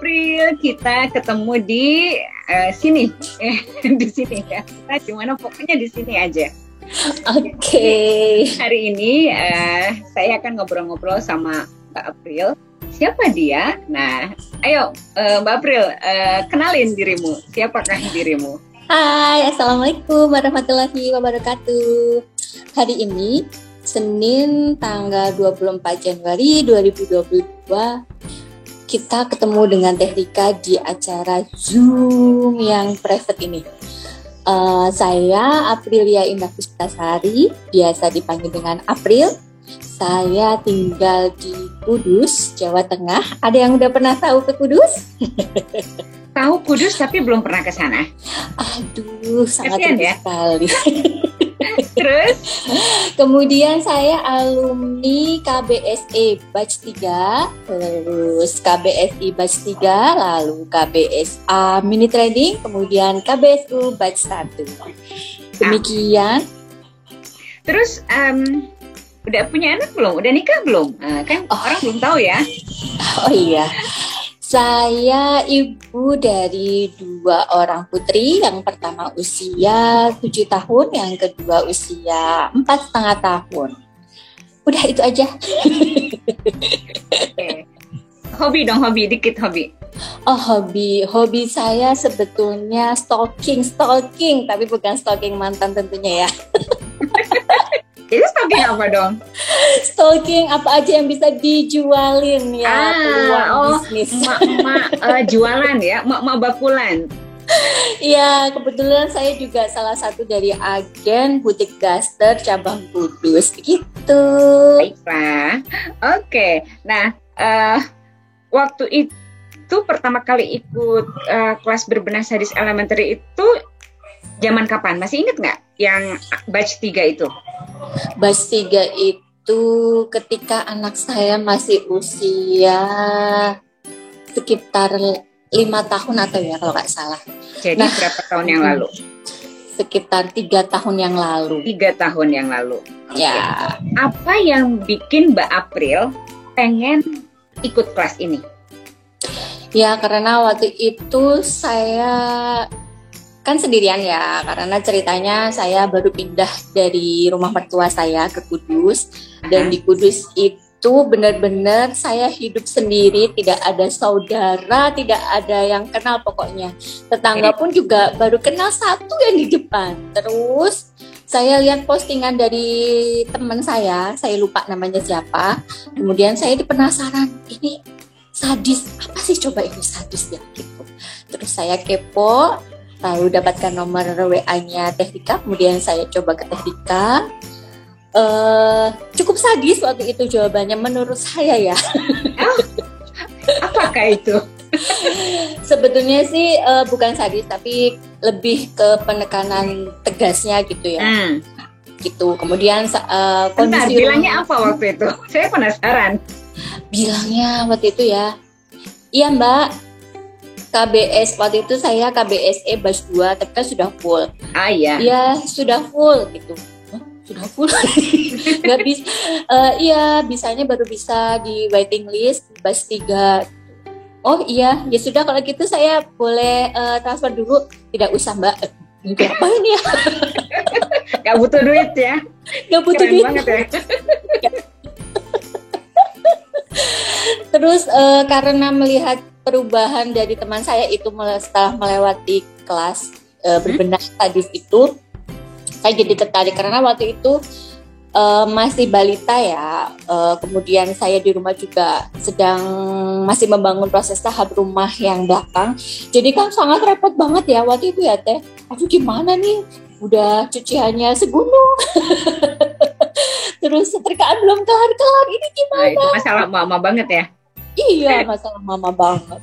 April kita ketemu di sini, di sini ya. Kita di mana pokoknya di sini aja. Oke. Hari ini saya akan ngobrol-ngobrol sama Mbak April. Siapa dia? Nah, ayo Mbak April, kenalin dirimu. Siapakah dirimu? Hai, Assalamualaikum warahmatullahi wabarakatuh. Hari ini Senin tanggal 24 Januari 2022 kita ketemu dengan Teh Rika di acara Zoom yang private ini. Saya Aprilia Indah Puspitasari, biasa dipanggil dengan April. Saya tinggal di Kudus, Jawa Tengah. Ada yang udah pernah tahu ke Kudus? Tahu Kudus tapi belum pernah ke sana. Aduh, sangat Kasian ya? sekali. Terus? Kemudian saya alumni KBSE Batch 3, terus KBSI Batch 3, lalu KBSA Mini Trading, kemudian KBSU Batch 1. Demikian. Terus udah punya anak belum? Udah nikah belum? Kan orang belum tahu ya. Oh iya. Saya ibu dari 2 orang putri, yang pertama usia 7 tahun, yang kedua usia 4,5 tahun. Udah itu aja. Okay. Hobi dong, dikit hobi. Oh, hobi saya sebetulnya stalking, tapi bukan stalking mantan tentunya ya. Jadi stalking apa dong? Stalking apa aja yang bisa dijualin ya, peluang bisnis. Emak jualan ya, emak bakulan. Iya, kebetulan saya juga salah satu dari agen butik daster cabang Kudus gitu. Baiklah, oke. Nah, waktu itu pertama kali ikut kelas berbenah sadis elementary itu zaman kapan? Masih inget nggak yang batch 3 itu? Batch 3 itu ketika anak saya masih usia sekitar 5 tahun atau ya kalau nggak salah. Jadi berapa tahun yang lalu? Sekitar 3 tahun yang lalu. 3 tahun yang lalu. Ya. Apa yang bikin Mbak April pengen ikut kelas ini? Ya, karena waktu itu saya kan sendirian ya, karena ceritanya saya baru pindah dari rumah mertua saya ke Kudus. Dan di Kudus itu benar-benar saya hidup sendiri, tidak ada saudara, tidak ada yang kenal pokoknya. Tetangga pun juga baru kenal satu yang di depan. Terus saya lihat postingan dari teman saya lupa namanya siapa. Kemudian saya penasaran, ini sadis, apa sih coba ini sadis ya gitu. Terus saya kepo, lalu dapatkan nomor WA-nya Teh Rika, kemudian saya coba ke Teh Rika. Cukup sadis waktu itu jawabannya menurut saya ya. Apakah itu? Sebetulnya sih bukan sadis, tapi lebih ke penekanan tegasnya gitu ya. Gitu. Kemudian kondisi bilangnya apa waktu itu? Saya penasaran. Bilangnya waktu itu ya, iya Mbak, KBS waktu itu saya KBSE batch 2, tapi kan sudah full. Iya. Iya, sudah full gitu. Sudah full. Nggak bisa. Iya, bisanya baru bisa di waiting list batch 3. Oh iya, ya sudah kalau gitu saya boleh transfer dulu. Tidak usah Mbak. Ngapain ya? Gak butuh duit ya? Gak butuh duit banget ya. Terus karena melihat perubahan dari teman saya itu setelah melewati kelas berbenah sadis itu, saya jadi tertarik karena waktu itu masih balita ya. Kemudian saya di rumah juga sedang masih membangun proses tahap rumah yang belakang. Jadi kan sangat repot banget ya waktu itu ya Teh. Aduh gimana nih, udah cuciannya segunung. Terus setrkaan belum kelar-kelar, ini gimana? Nah, itu masalah mama banget ya? Iya, masalah mama banget.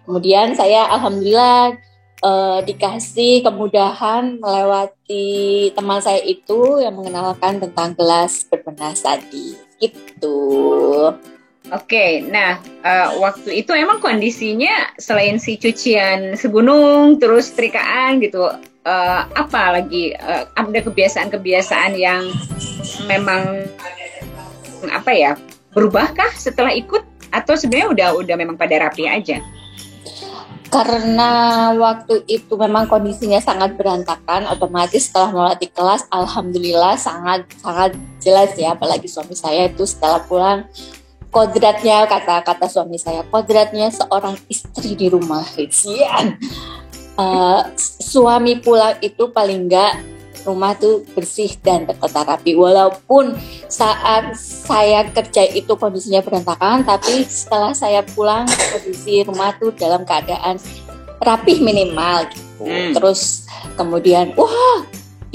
Kemudian saya alhamdulillah dikasih kemudahan melewati teman saya itu yang mengenalkan tentang kelas berbenah sadis gitu. Oke, nah waktu itu emang kondisinya selain si cucian segunung, terus setrikaan gitu, apa lagi, ada kebiasaan-kebiasaan yang memang apa ya, berubahkah setelah ikut atau sebenarnya udah memang pada rapi aja? Karena waktu itu memang kondisinya sangat berantakan, otomatis setelah melatih kelas, alhamdulillah sangat sangat jelas ya, apalagi suami saya itu setelah pulang, kodratnya kata suami saya, kodratnya seorang istri di rumah, Sian. Suami pulang itu paling enggak rumah tuh bersih dan tertata rapi. Walaupun saat saya kerja itu kondisinya berantakan, tapi setelah saya pulang kondisi rumah tuh dalam keadaan rapih minimal gitu. Terus kemudian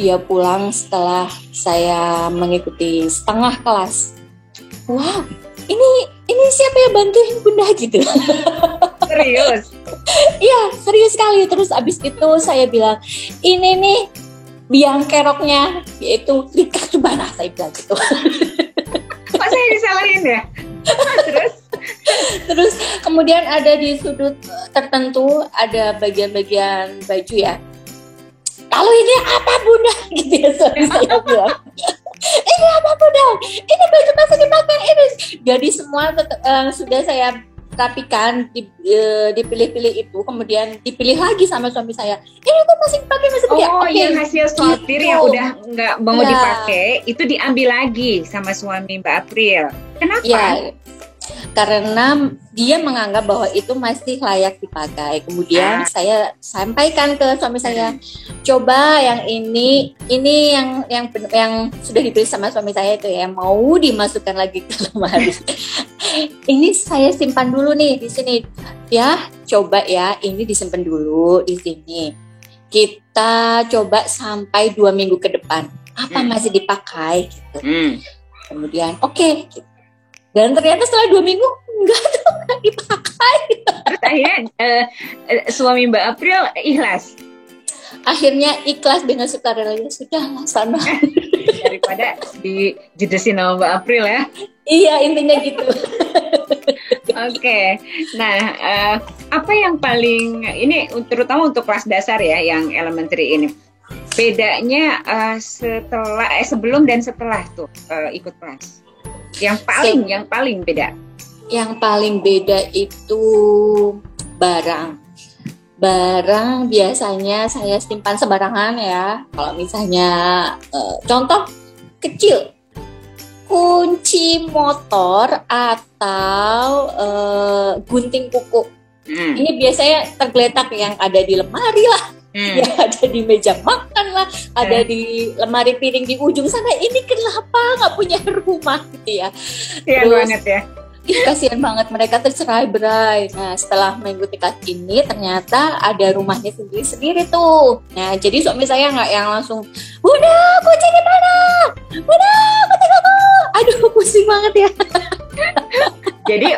dia pulang setelah saya mengikuti setengah kelas. Wah, ini siapa yang bantuin Bunda gitu. Serius? Iya, serius sekali. Terus abis itu saya bilang, ini nih biang keroknya, yaitu Rika Subana, saya bilang gitu. Kok saya disalahin ya? Terus kemudian ada di sudut tertentu ada bagian-bagian baju ya. Kalau ini apa Bunda? Gitu ya saya bilang. Ini apa Bunda? Ini baju masih dipakai ini. Jadi semua sudah saya rapikan, dipilih-pilih itu, kemudian dipilih lagi sama suami saya. Ini tuh masih dipakai, masih dipakai. Oh, yang hasil sortir gitu. Yang udah nggak mau dipakai, itu diambil lagi sama suami Mbak April. Kenapa? Ya, karena dia menganggap bahwa itu masih layak dipakai. Kemudian saya sampaikan ke suami saya, coba yang ini yang sudah dipilih sama suami saya itu ya, mau dimasukkan lagi ke lemari. Ini saya simpan dulu nih di sini. Ya, coba ya, ini disimpan dulu di sini. Kita coba sampai 2 minggu ke depan. Apa masih dipakai gitu. Kemudian oke. Dan ternyata setelah 2 minggu enggak dipakai. Terus akhirnya suami Mbak April ikhlas. Akhirnya ikhlas dengan sukarelanya, sudah sana. Daripada dijudesin sama Mbak April ya. Iya, intinya gitu. Oke. Nah, apa yang paling ini terutama untuk kelas dasar ya, yang elementary ini, bedanya sebelum dan setelah tuh ikut kelas? Yang paling beda? Yang paling beda itu barang. Barang biasanya saya simpan sembarangan ya. Kalau misalnya contoh kecil, kunci motor atau gunting kuku. Ini biasanya tergeletak yang ada di lemari lah, yang ada di meja makan lah, ada di lemari piring di ujung sana. Ini kenapa nggak punya rumah gitu ya? Kasian banget ya. Kasihan banget, mereka tercerai-berai. Nah, setelah mengikuti kelas ini ternyata ada rumahnya sendiri-sendiri tuh. Nah, jadi suami saya nggak yang langsung, Bunda, kunci di mana? Bunda, kunci kuku. Aduh, pusing banget ya. Jadi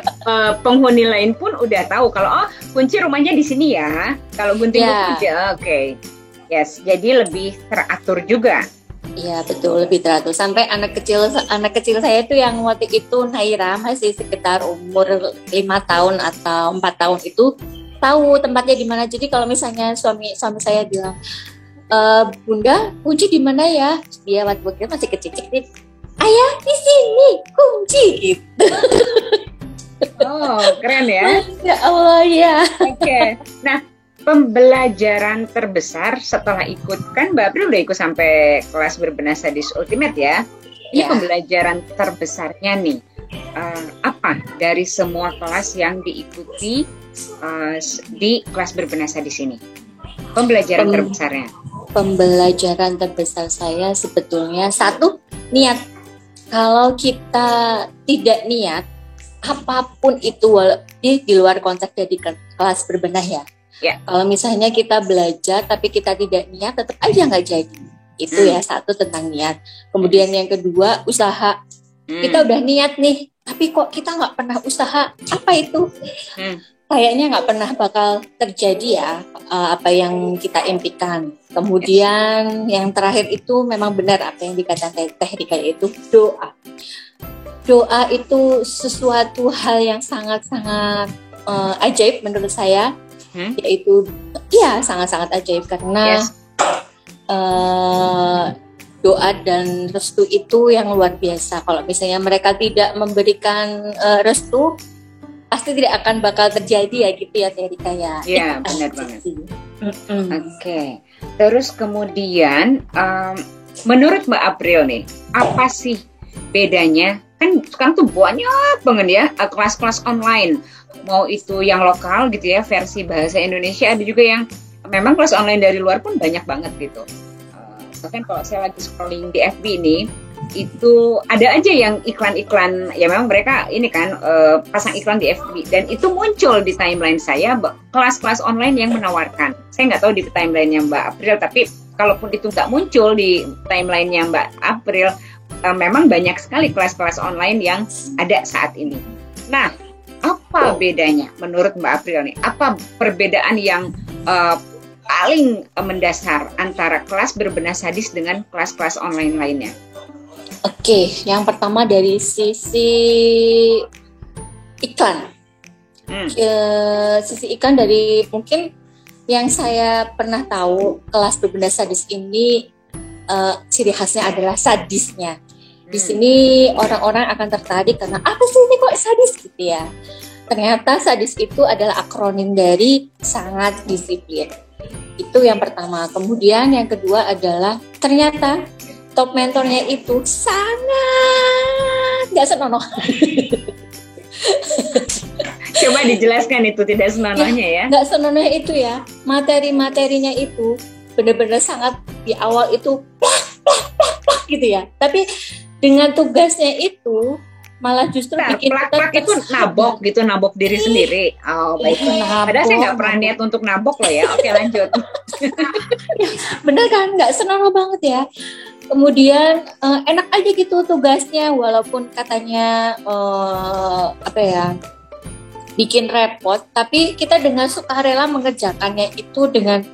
penghuni lain pun udah tahu kalau kunci rumahnya di sini ya. Kalau gunting kuku aja, oke. Yes, jadi lebih teratur juga. Iya betul, lebih teratur. Sampai anak kecil saya itu yang waktu itu Naira masih sekitar umur 5 tahun atau 4 tahun itu tahu tempatnya di mana. Jadi kalau misalnya suami saya bilang, Bunda, kunci di mana ya? Dia waktu itu masih kecil-kecil. Ayah, di sini kunci gitu. Oh, keren ya. Ya Allah ya. Oke. Nah, pembelajaran terbesar setelah ikut, kan Mbak April udah ikut sampai kelas berbenah sadis ultimate ya. Ini pembelajaran terbesarnya nih, apa dari semua kelas yang diikuti di kelas berbenah sadis ini? Pembelajaran terbesarnya. Pembelajaran terbesar saya sebetulnya satu, niat. Kalau kita tidak niat, apapun itu di luar konteks dari kelas berbenah ya. Kalau misalnya kita belajar tapi kita tidak niat, tetap aja nggak jadi. Itu ya, satu tentang niat. Kemudian yang kedua, usaha. Kita udah niat nih, tapi kok kita nggak pernah usaha. Apa itu? Kayaknya nggak pernah bakal terjadi ya apa yang kita impikan. Kemudian yang terakhir itu memang benar apa yang dikatakan Teh Rika, itu doa. Doa itu sesuatu hal yang sangat-sangat ajaib menurut saya. Yaitu sangat-sangat ajaib karena doa dan restu itu yang luar biasa. Kalau misalnya mereka tidak memberikan restu, pasti tidak akan bakal terjadi ya gitu ya Teh Rika ya. Iya, benar banget. Oke. Terus kemudian menurut Mbak April nih, apa sih bedanya? Kan sekarang tuh banyak banget ya kelas-kelas online. Mau itu yang lokal gitu ya, versi bahasa Indonesia, ada juga yang memang kelas online dari luar pun banyak banget gitu. Bahkan kalau saya lagi scrolling di FB ini, itu ada aja yang iklan-iklan, ya memang mereka ini kan pasang iklan di FB, dan itu muncul di timeline saya kelas-kelas online yang menawarkan. Saya nggak tahu di timeline-nya Mbak April, tapi kalaupun itu nggak muncul di timeline-nya Mbak April, memang banyak sekali kelas-kelas online yang ada saat ini. Nah, apa bedanya menurut Mbak April nih? Apa perbedaan yang paling mendasar antara kelas berbenah sadis dengan kelas-kelas online lainnya? Oke, yang pertama dari sisi iklan. Sisi iklan dari mungkin yang saya pernah tahu, kelas berbenah sadis ini ciri khasnya adalah sadisnya. Di sini orang-orang akan tertarik karena apa sih ini kok sadis gitu ya. Ternyata sadis itu adalah akronim dari sangat disiplin. Itu yang pertama. Kemudian yang kedua adalah ternyata top mentornya itu sangat nggak senonoh. Coba dijelaskan itu tidak senonohnya ya. Nggak senonoh itu ya. Materi-materinya itu benar-benar sangat di awal itu plak gitu ya. Tapi dengan tugasnya itu malah justru bikin plak itu nabok diri sendiri. Oh baik. Padahal saya nggak pernah niat untuk nabok loh ya. Oke lanjut. Bener kan, nggak senonoh banget ya. Kemudian enak aja gitu tugasnya, walaupun katanya bikin repot, tapi kita dengan sukarela mengerjakannya itu dengan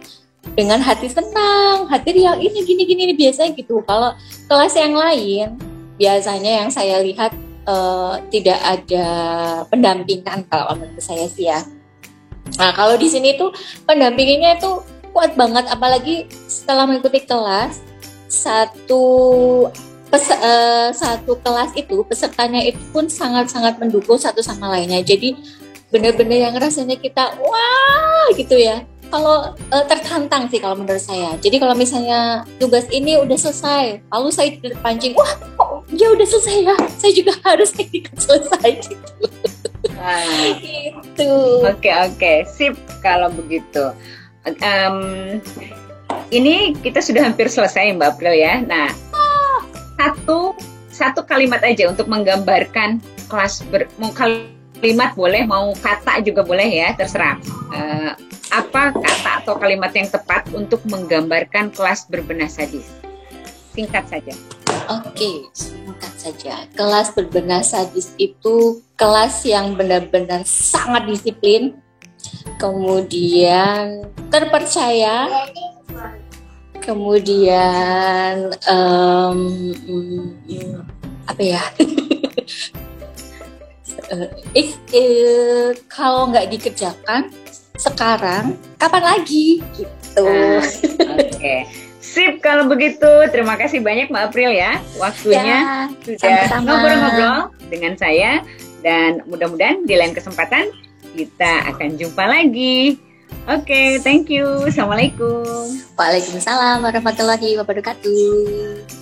hati senang, hati yang ini gini biasanya gitu. Kalau kelas yang lain biasanya yang saya lihat tidak ada pendampingan kalau menurut saya sih ya. Nah kalau di sini tuh pendampingannya itu kuat banget, apalagi setelah mengikuti kelas satu kelas itu pesertanya itu pun sangat-sangat mendukung satu sama lainnya. Jadi benar-benar yang rasanya kita wah gitu ya. Kalau tertantang sih kalau menurut saya. Jadi kalau misalnya tugas ini udah selesai, lalu saya terpancing, wah kok dia udah selesai ya, saya juga harus ikut selesai gitu. Gitu. Oke, sip kalau begitu. Ini kita sudah hampir selesai Mbak April ya. Nah, satu kalimat aja untuk menggambarkan kelas mau kalimat boleh, mau kata juga boleh ya, terserah. Apa kata atau kalimat yang tepat untuk menggambarkan kelas berbenah sadis? Singkat saja. Oke, singkat saja. Kelas berbenah sadis itu kelas yang benar-benar sangat disiplin, kemudian terpercaya, kemudian kalau nggak dikerjakan sekarang, kapan lagi? Gitu. Oke. Sip kalau begitu. Terima kasih banyak Mbak April ya. Waktunya sudah ngobrol-ngobrol dengan saya. Dan mudah-mudahan di lain kesempatan kita akan jumpa lagi. Oke, thank you. Assalamualaikum. Waalaikumsalam warahmatullahi wabarakatuh.